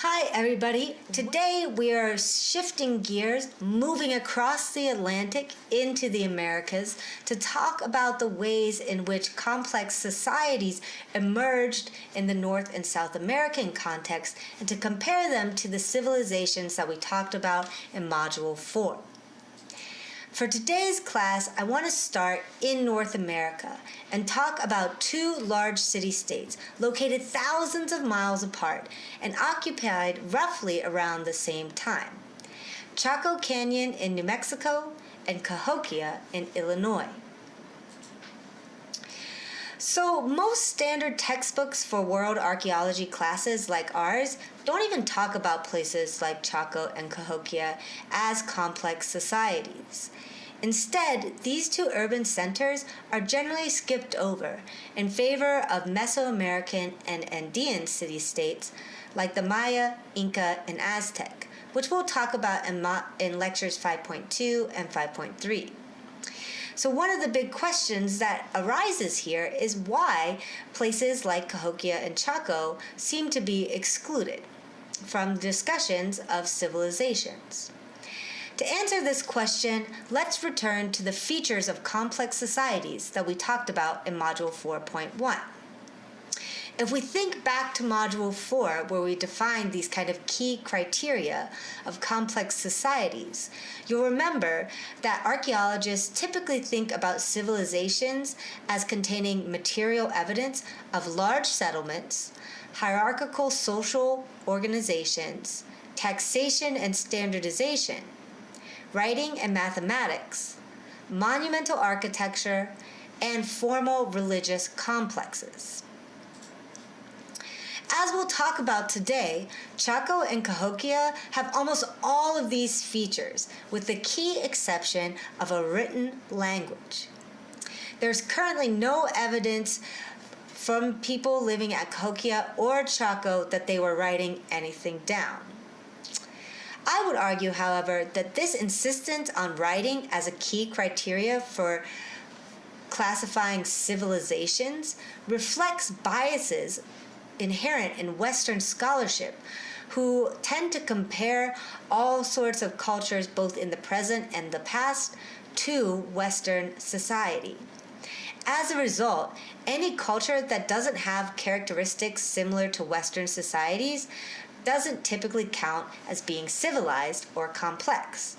Hi everybody. Today we are shifting gears, moving across the Atlantic into the Americas to talk about the ways in which complex societies emerged in the North and South American context and to compare them to the civilizations that we talked about in Module 4. For today's class, I want to start in North America and talk about two large city-states located thousands of miles apart and occupied roughly around the same time: Chaco Canyon in New Mexico and Cahokia in Illinois. So most standard textbooks for world archaeology classes like ours don't even talk about places like Chaco and Cahokia as complex societies. Instead, these two urban centers are generally skipped over in favor of Mesoamerican and Andean city-states like the Maya, Inca, and Aztec, which we'll talk about in lectures 5.2 and 5.3. So one of the big questions that arises here is why places like Cahokia and Chaco seem to be excluded from discussions of civilizations. To answer this question, let's return to the features of complex societies that we talked about in Module 4.1. If we think back to Module 4, where we defined these kind of key criteria of complex societies, you'll remember that archaeologists typically think about civilizations as containing material evidence of large settlements, hierarchical social organizations, taxation and standardization, writing and mathematics, monumental architecture, and formal religious complexes. As we'll talk about today, Chaco and Cahokia have almost all of these features, with the key exception of a written language. There's currently no evidence from people living at Cahokia or Chaco that they were writing anything down. I would argue, however, that this insistence on writing as a key criteria for classifying civilizations reflects biases inherent in Western scholarship, who tend to compare all sorts of cultures, both in the present and the past, to Western society. As a result, any culture that doesn't have characteristics similar to Western societies doesn't typically count as being civilized or complex.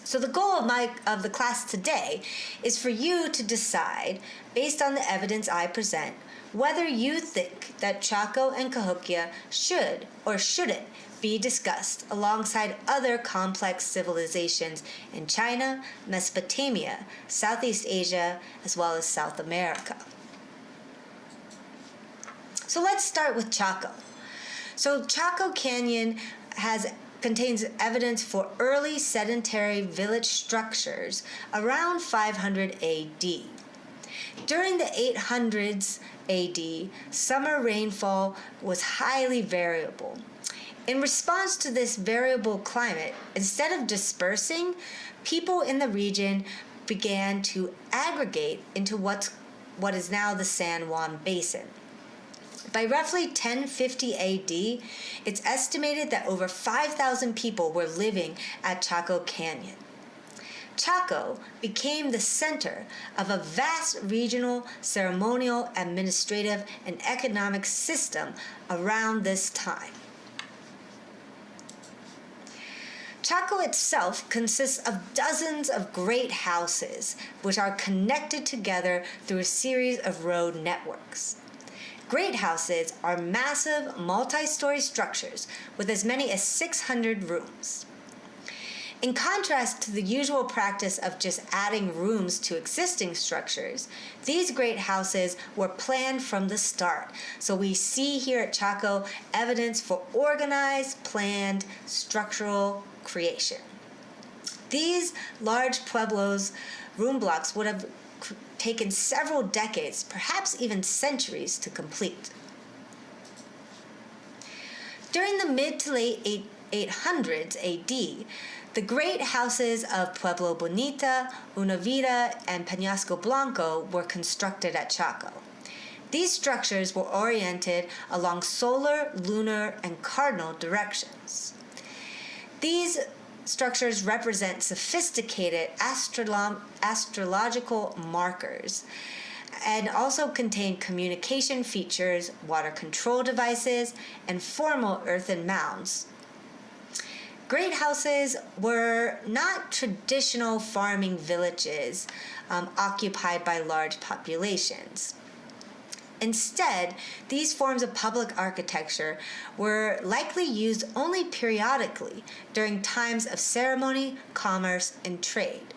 So the goal of the class today is for you to decide, based on the evidence I present, whether you think that Chaco and Cahokia should or shouldn't be discussed alongside other complex civilizations in China, Mesopotamia, Southeast Asia, as well as South America. So let's start with Chaco. So Chaco Canyon contains evidence for early sedentary village structures around 500 AD. During the 800s AD, summer rainfall was highly variable. In response to this variable climate, instead of dispersing, people in the region began to aggregate into what is now the San Juan Basin. By roughly 1050 AD, it's estimated that over 5,000 people were living at Chaco Canyon. Chaco became the center of a vast regional, ceremonial, administrative, and economic system around this time. Chaco itself consists of dozens of great houses, which are connected together through a series of road networks. Great houses are massive, multi-story structures with as many as 600 rooms. In contrast to the usual practice of just adding rooms to existing structures, these great houses were planned from the start. So we see here at Chaco evidence for organized, planned, structural creation. These large pueblos, room blocks, would have taken several decades, perhaps even centuries, to complete. During the mid to late 800s AD, the great houses of Pueblo Bonito, Una Vida, and Peñasco Blanco were constructed at Chaco. These structures were oriented along solar, lunar, and cardinal directions. These structures represent sophisticated astrological markers and also contain communication features, water control devices, and formal earthen mounds. Great houses were not traditional farming villages occupied by large populations. Instead, these forms of public architecture were likely used only periodically during times of ceremony, commerce, and trade.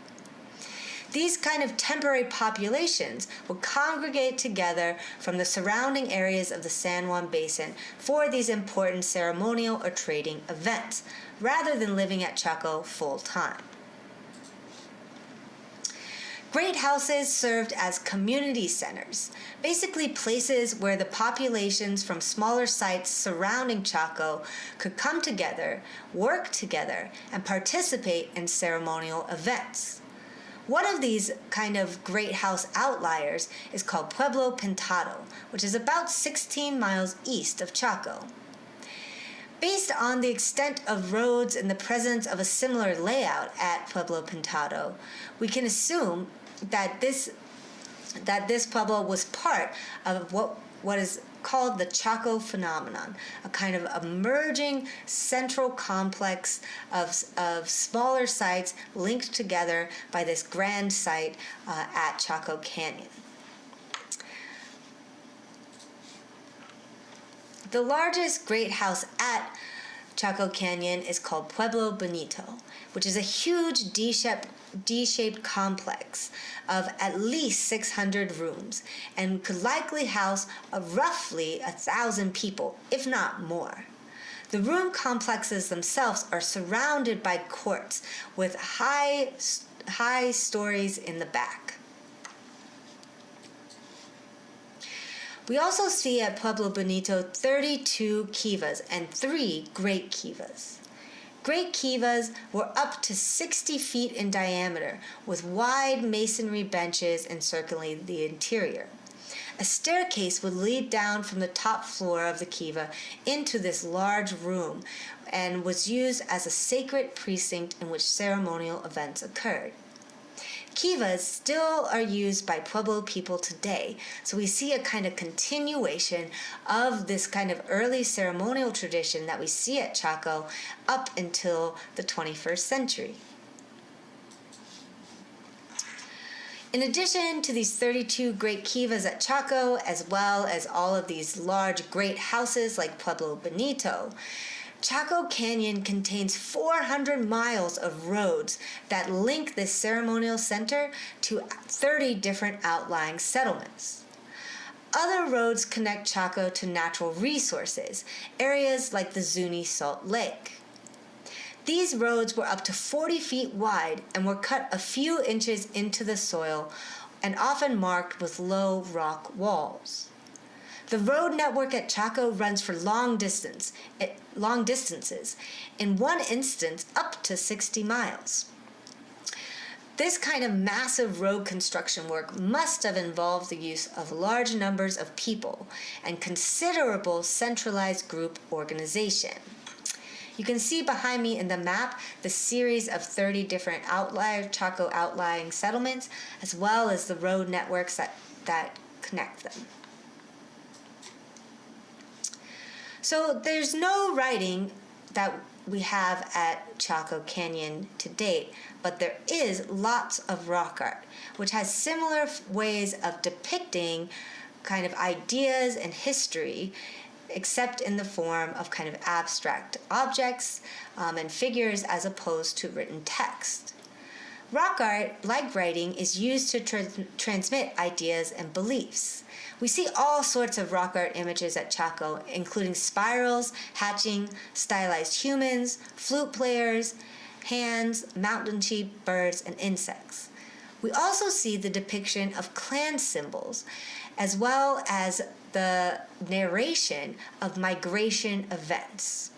These kind of temporary populations would congregate together from the surrounding areas of the San Juan Basin for these important ceremonial or trading events, rather than living at Chaco full-time. Great houses served as community centers, basically places where the populations from smaller sites surrounding Chaco could come together, work together, and participate in ceremonial events. One of these kind of great house outliers is called Pueblo Pintado, which is about 16 miles east of Chaco. Based on the extent of roads and the presence of a similar layout at Pueblo Pintado, we can assume that this pueblo was part of what is called the Chaco phenomenon, a kind of emerging central complex of smaller sites linked together by this grand site at Chaco Canyon. The largest great house at Chaco Canyon is called Pueblo Bonito, which is a huge D-shaped complex of at least 600 rooms and could likely house roughly 1,000 people, if not more. The room complexes themselves are surrounded by courts with high stories in the back. We also see at Pueblo Bonito 32 kivas and 3 great kivas. Great kivas were up to 60 feet in diameter with wide masonry benches encircling the interior. A staircase would lead down from the top floor of the kiva into this large room and was used as a sacred precinct in which ceremonial events occurred. Kivas still are used by Pueblo people today, so we see a kind of continuation of this kind of early ceremonial tradition that we see at Chaco up until the 21st century. In addition to these 32 great kivas at Chaco, as well as all of these large great houses like Pueblo Bonito, Chaco Canyon contains 400 miles of roads that link this ceremonial center to 30 different outlying settlements. Other roads connect Chaco to natural resources, areas like the Zuni Salt Lake. These roads were up to 40 feet wide and were cut a few inches into the soil and often marked with low rock walls. The road network at Chaco runs for long distances, in one instance up to 60 miles. This kind of massive road construction work must have involved the use of large numbers of people and considerable centralized group organization. You can see behind me in the map the series of 30 different Chaco outlying settlements, as well as the road networks that connect them. So there's no writing that we have at Chaco Canyon to date, but there is lots of rock art, which has similar ways of depicting kind of ideas and history, except in the form of kind of abstract objects and figures as opposed to written text. Rock art, like writing, is used to transmit ideas and beliefs. We see all sorts of rock art images at Chaco, including spirals, hatching, stylized humans, flute players, hands, mountain sheep, birds, and insects. We also see the depiction of clan symbols, as well as the narration of migration events.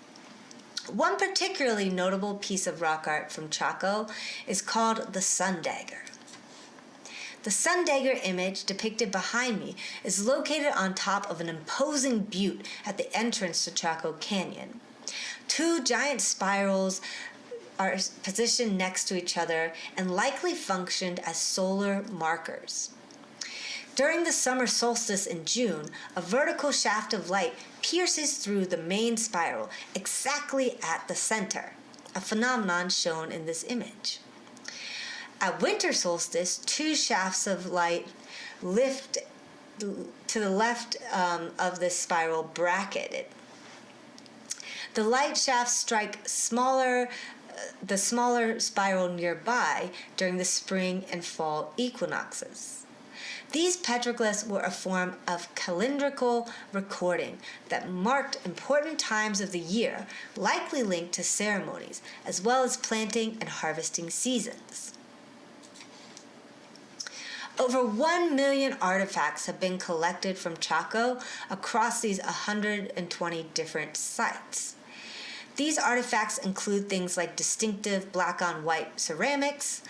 One particularly notable piece of rock art from Chaco is called the Sun Dagger. The sun dagger image depicted behind me is located on top of an imposing butte at the entrance to Chaco Canyon. Two giant spirals are positioned next to each other and likely functioned as solar markers. During the summer solstice in June, a vertical shaft of light pierces through the main spiral exactly at the center, a phenomenon shown in this image. At winter solstice, two shafts of light lift to the left of this spiral bracketed. The light shafts strike the smaller spiral nearby during the spring and fall equinoxes. These petroglyphs were a form of calendrical recording that marked important times of the year, likely linked to ceremonies, as well as planting and harvesting seasons. Over 1 million artifacts have been collected from Chaco across these 120 different sites. These artifacts include things like distinctive black-on-white ceramics,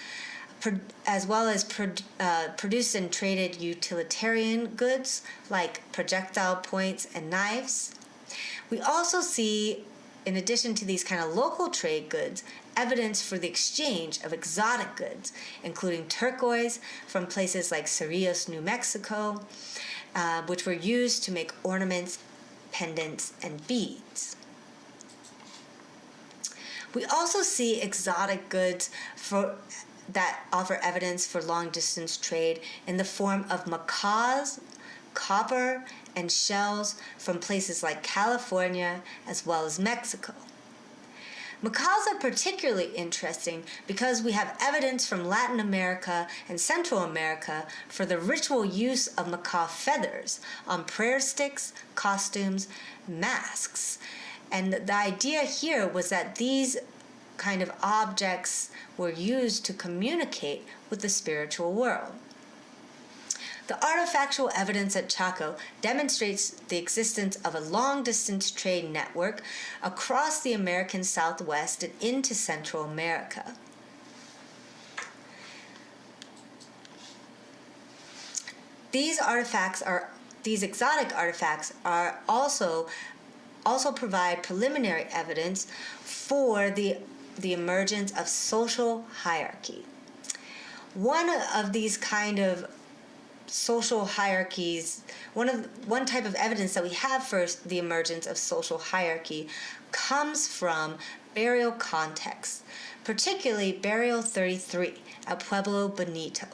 as well as produced and traded utilitarian goods like projectile points and knives. We also see, in addition to these kind of local trade goods, evidence for the exchange of exotic goods, including turquoise from places like Cerrillos, New Mexico, which were used to make ornaments, pendants, and beads. We also see exotic goods that offer evidence for long-distance trade in the form of macaws, copper, and shells from places like California as well as Mexico. Macaws are particularly interesting because we have evidence from Latin America and Central America for the ritual use of macaw feathers on prayer sticks, costumes, masks. And the idea here was that these kind of objects were used to communicate with the spiritual world. The artifactual evidence at Chaco demonstrates the existence of a long-distance trade network across the American Southwest and into Central America. These exotic artifacts are also provide preliminary evidence for the emergence of social hierarchy. One of these kind of social hierarchies, one type of evidence that we have for the emergence of social hierarchy comes from burial contexts, particularly burial 33 at Pueblo Bonito.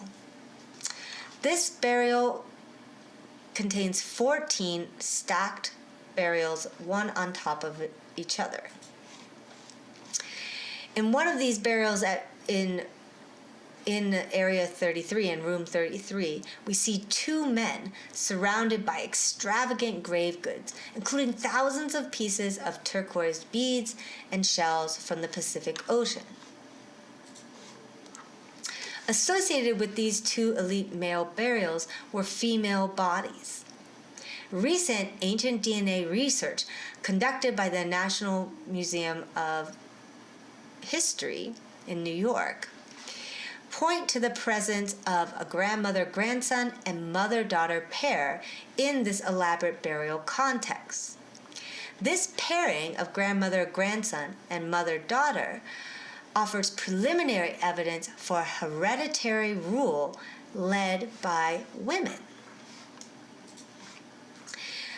This burial contains 14 stacked burials, one on top of each other. In one of these burials in area 33, in room 33, we see two men surrounded by extravagant grave goods, including thousands of pieces of turquoise beads and shells from the Pacific Ocean. Associated with these two elite male burials were female bodies. Recent ancient DNA research conducted by the National Museum of History in New York point to the presence of a grandmother-grandson and mother-daughter pair in this elaborate burial context. This pairing of grandmother-grandson and mother-daughter offers preliminary evidence for hereditary rule led by women.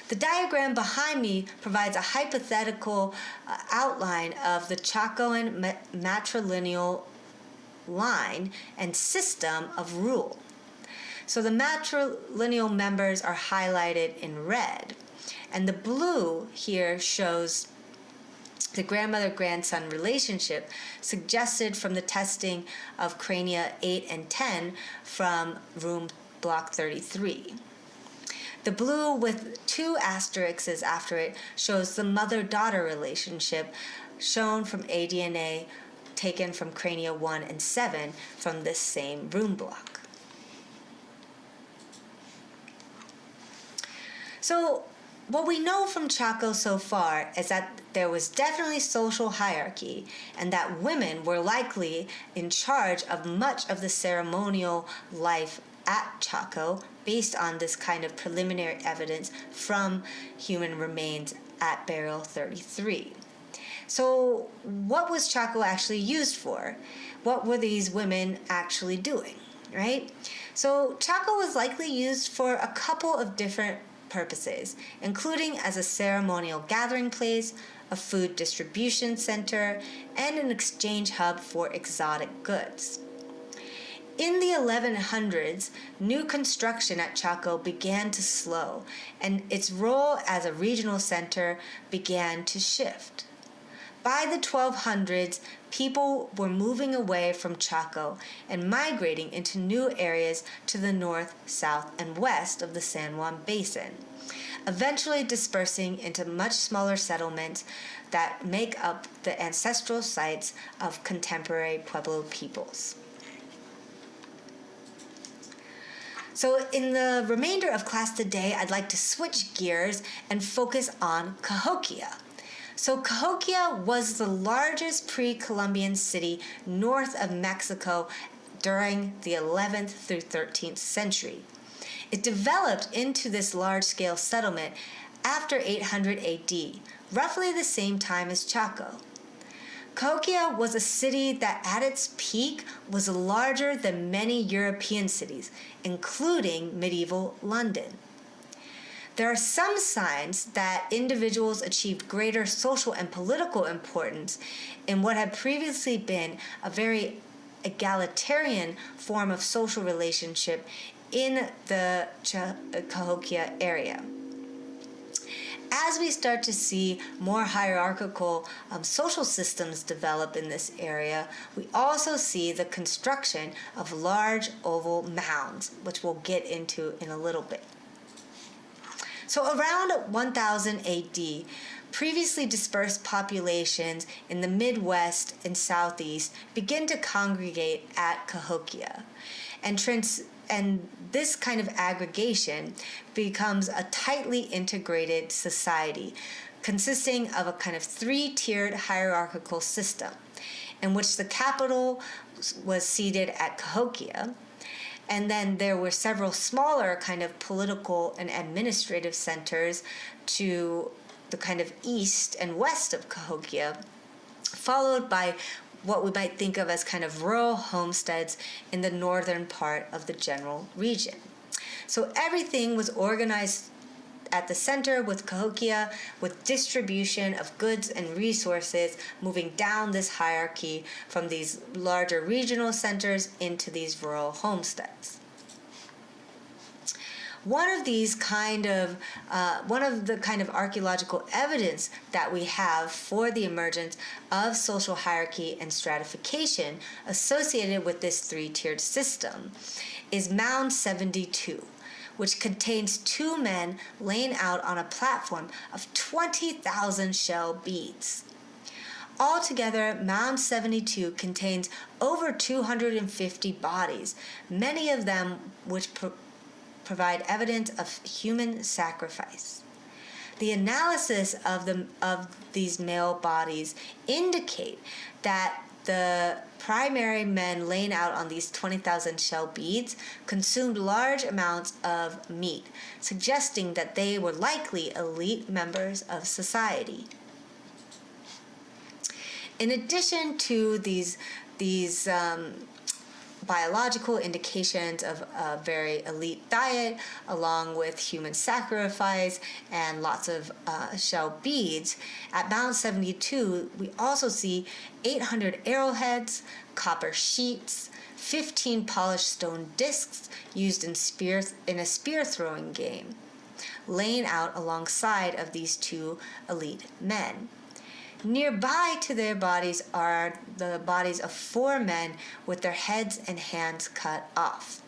The diagram behind me provides a hypothetical outline of the Chacoan matrilineal line and system of rule. So the matrilineal members are highlighted in red, and the blue here shows the grandmother-grandson relationship suggested from the testing of crania 8 and 10 from room block 33. The blue with two asterisks after it shows the mother-daughter relationship shown from aDNA taken from crania 1 and 7 from this same room block. So what we know from Chaco so far is that there was definitely social hierarchy and that women were likely in charge of much of the ceremonial life at Chaco based on this kind of preliminary evidence from human remains at Burial 33. So what was Chaco actually used for? What were these women actually doing, right? So Chaco was likely used for a couple of different purposes, including as a ceremonial gathering place, a food distribution center, and an exchange hub for exotic goods. In the 1100s, new construction at Chaco began to slow, and its role as a regional center began to shift. By the 1200s, people were moving away from Chaco and migrating into new areas to the north, south, and west of the San Juan Basin, eventually dispersing into much smaller settlements that make up the ancestral sites of contemporary Pueblo peoples. So in the remainder of class today, I'd like to switch gears and focus on Cahokia. So Cahokia was the largest pre-Columbian city north of Mexico during the 11th through 13th century. It developed into this large-scale settlement after 800 AD, roughly the same time as Chaco. Cahokia was a city that at its peak was larger than many European cities, including medieval London. There are some signs that individuals achieved greater social and political importance in what had previously been a very egalitarian form of social relationship in the Cahokia area. As we start to see more hierarchical social systems develop in this area, we also see the construction of large oval mounds, which we'll get into in a little bit. So around 1000 AD, previously dispersed populations in the Midwest and Southeast begin to congregate at Cahokia, and this kind of aggregation becomes a tightly integrated society consisting of a kind of three-tiered hierarchical system in which the capital was seated at Cahokia, and then there were several smaller kind of political and administrative centers to the kind of east and west of Cahokia, followed by what we might think of as kind of rural homesteads in the northern part of the general region. So everything was organized at the center with Cahokia, with distribution of goods and resources moving down this hierarchy from these larger regional centers into these rural homesteads. One of the kind of archaeological evidence that we have for the emergence of social hierarchy and stratification associated with this three-tiered system is Mound 72, which contains two men laying out on a platform of 20,000 shell beads. Altogether, Mound 72 contains over 250 bodies, many of them which provide evidence of human sacrifice. The analysis of these male bodies indicate that the primary men laying out on these 20,000 shell beads consumed large amounts of meat, suggesting that they were likely elite members of society. In addition to these biological indications of a very elite diet, along with human sacrifice and lots of shell beads, at Mound 72 we also see 800 arrowheads, copper sheets, 15 polished stone discs used in a spear throwing game, laying out alongside of these two elite men. Nearby to their bodies are the bodies of 4 men with their heads and hands cut off.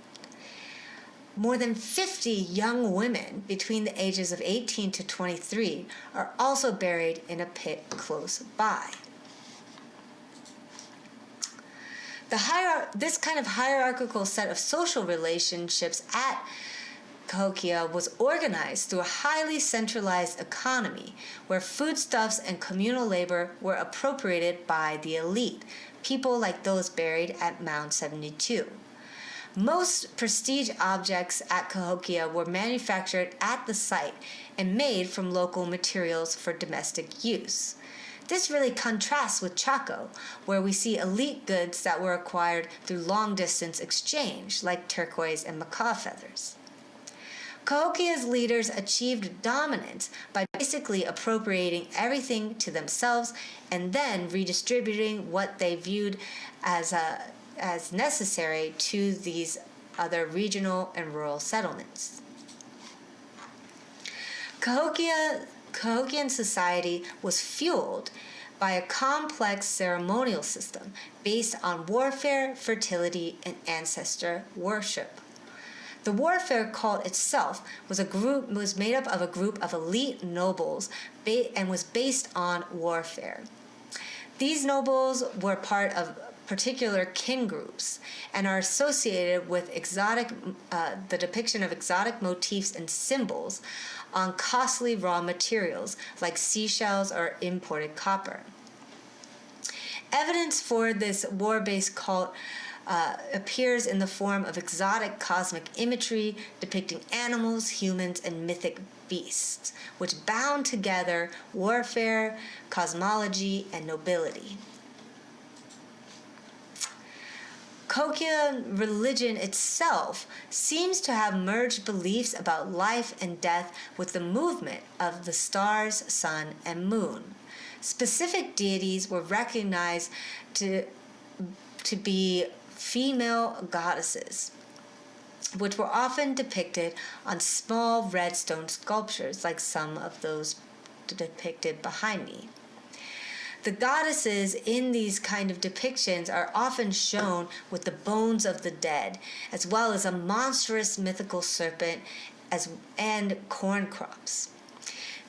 More than 50 young women between the ages of 18 to 23 are also buried in a pit close by. This kind of hierarchical set of social relationships at Cahokia was organized through a highly centralized economy where foodstuffs and communal labor were appropriated by the elite, people like those buried at Mound 72. Most prestige objects at Cahokia were manufactured at the site and made from local materials for domestic use. This really contrasts with Chaco, where we see elite goods that were acquired through long-distance exchange, like turquoise and macaw feathers. Cahokia's leaders achieved dominance by basically appropriating everything to themselves and then redistributing what they viewed as necessary to these other regional and rural settlements. Cahokian society was fueled by a complex ceremonial system based on warfare, fertility, and ancestor worship. The warfare cult itself was made up of a group of elite nobles and was based on warfare. These nobles were part of particular kin groups and are associated with the depiction of exotic motifs and symbols on costly raw materials like seashells or imported copper. Evidence for this war-based cult appears in the form of exotic cosmic imagery depicting animals, humans, and mythic beasts, which bound together warfare, cosmology, and nobility. Cahokia religion itself seems to have merged beliefs about life and death with the movement of the stars, sun, and moon. Specific deities were recognized to be female goddesses, which were often depicted on small red stone sculptures like some of those depicted behind me. The goddesses in these kind of depictions are often shown with the bones of the dead, as well as a monstrous mythical serpent and corn crops.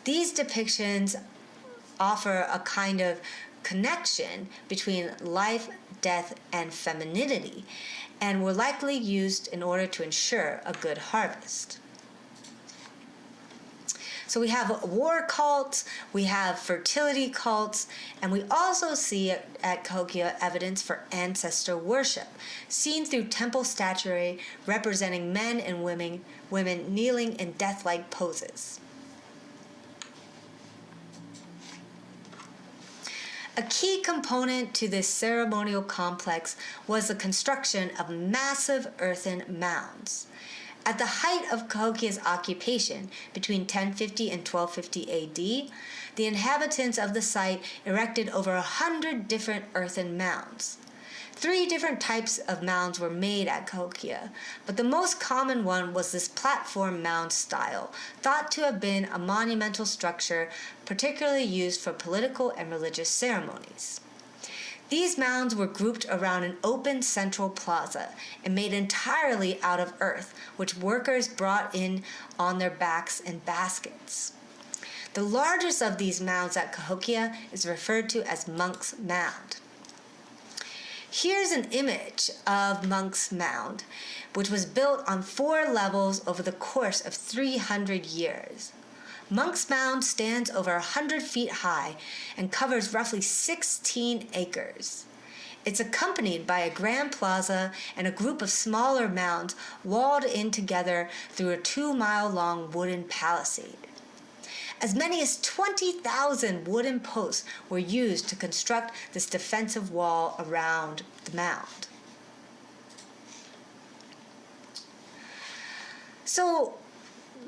These depictions offer a kind of connection between life, death, and femininity, and were likely used in order to ensure a good harvest. So we have war cults, we have fertility cults, and we also see at Cahokia evidence for ancestor worship, seen through temple statuary representing men and women kneeling in death-like poses. A key component to this ceremonial complex was the construction of massive earthen mounds. At the height of Cahokia's occupation, between 1050 and 1250 AD, the inhabitants of the site erected over 100 different earthen mounds. 3 different types of mounds were made at Cahokia, but the most common one was this platform mound style, thought to have been a monumental structure particularly used for political and religious ceremonies. These mounds were grouped around an open central plaza and made entirely out of earth, which workers brought in on their backs in baskets. The largest of these mounds at Cahokia is referred to as Monk's Mound. Here's an image of Monk's Mound, which was built on 4 levels over the course of 300 years. Monk's Mound stands over 100 feet high and covers roughly 16 acres. It's accompanied by a grand plaza and a group of smaller mounds walled in together through a 2-mile-long wooden palisade. As many as 20,000 wooden posts were used to construct this defensive wall around the mound. So,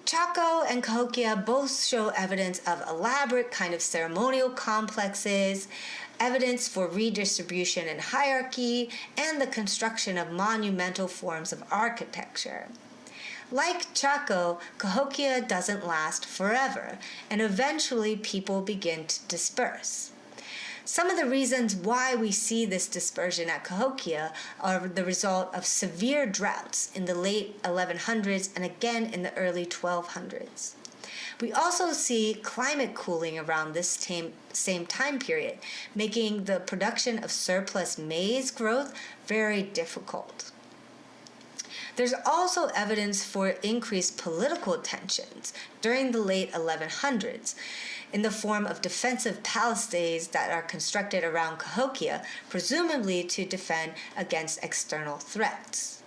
Chaco and Cahokia both show evidence of elaborate kind of ceremonial complexes, evidence for redistribution and hierarchy, and the construction of monumental forms of architecture. Like Chaco, Cahokia doesn't last forever, and eventually people begin to disperse. Some of the reasons why we see this dispersion at Cahokia are the result of severe droughts in the late 1100s and again in the early 1200s. We also see climate cooling around this same time period, making the production of surplus maize growth very difficult. There's also evidence for increased political tensions during the late 1100s in the form of defensive palisades that are constructed around Cahokia, presumably to defend against external threats.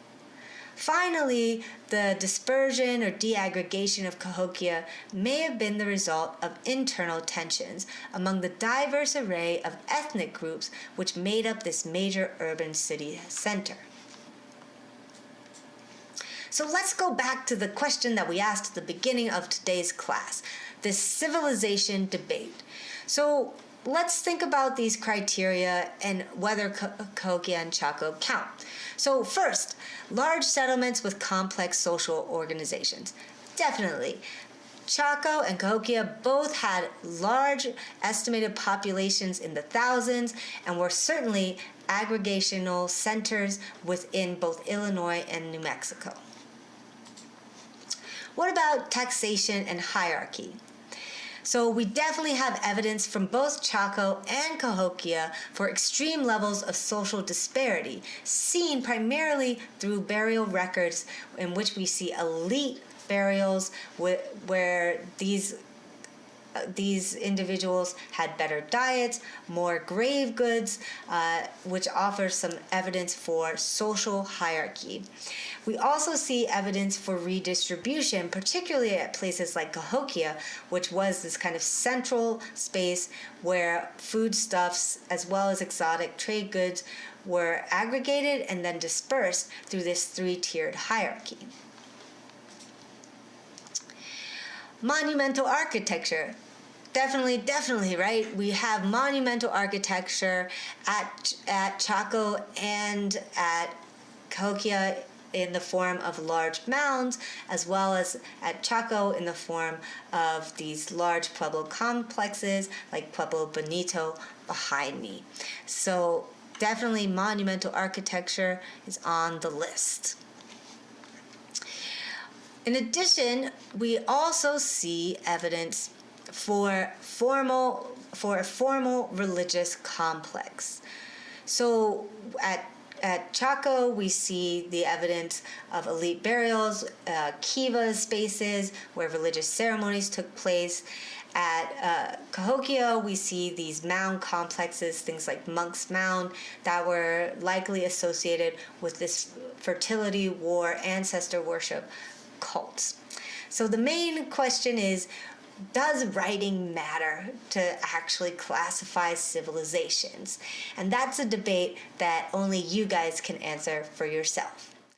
Finally, the dispersion or deaggregation of Cahokia may have been the result of internal tensions among the diverse array of ethnic groups which made up this major urban city center. So let's go back to the question that we asked at the beginning of today's class, this civilization debate. So let's think about these criteria and whether Cahokia and Chaco count. So first, large settlements with complex social organizations. Definitely. Chaco and Cahokia both had large estimated populations in the thousands and were certainly aggregational centers within both Illinois and New Mexico. What about taxation and hierarchy? So we definitely have evidence from both Chaco and Cahokia for extreme levels of social disparity, seen primarily through burial records in which we see elite burials where these individuals had better diets, more grave goods, which offers some evidence for social hierarchy. We also see evidence for redistribution, particularly at places like Cahokia, which was this kind of central space where foodstuffs as well as exotic trade goods were aggregated and then dispersed through this three-tiered hierarchy. Monumental architecture. Definitely, right? We have monumental architecture at Chaco and at Cahokia in the form of large mounds, as well as at Chaco in the form of these large Pueblo complexes like Pueblo Bonito behind me. So definitely monumental architecture is on the list. In addition, we also see evidence for a formal religious complex. So at Chaco, we see the evidence of elite burials, Kivas spaces where religious ceremonies took place. At Cahokia, we see these mound complexes, things like Monk's Mound, that were likely associated with this fertility, war, ancestor worship cults. So the main question is, does writing matter to actually classify civilizations? And that's a debate that only you guys can answer for yourself.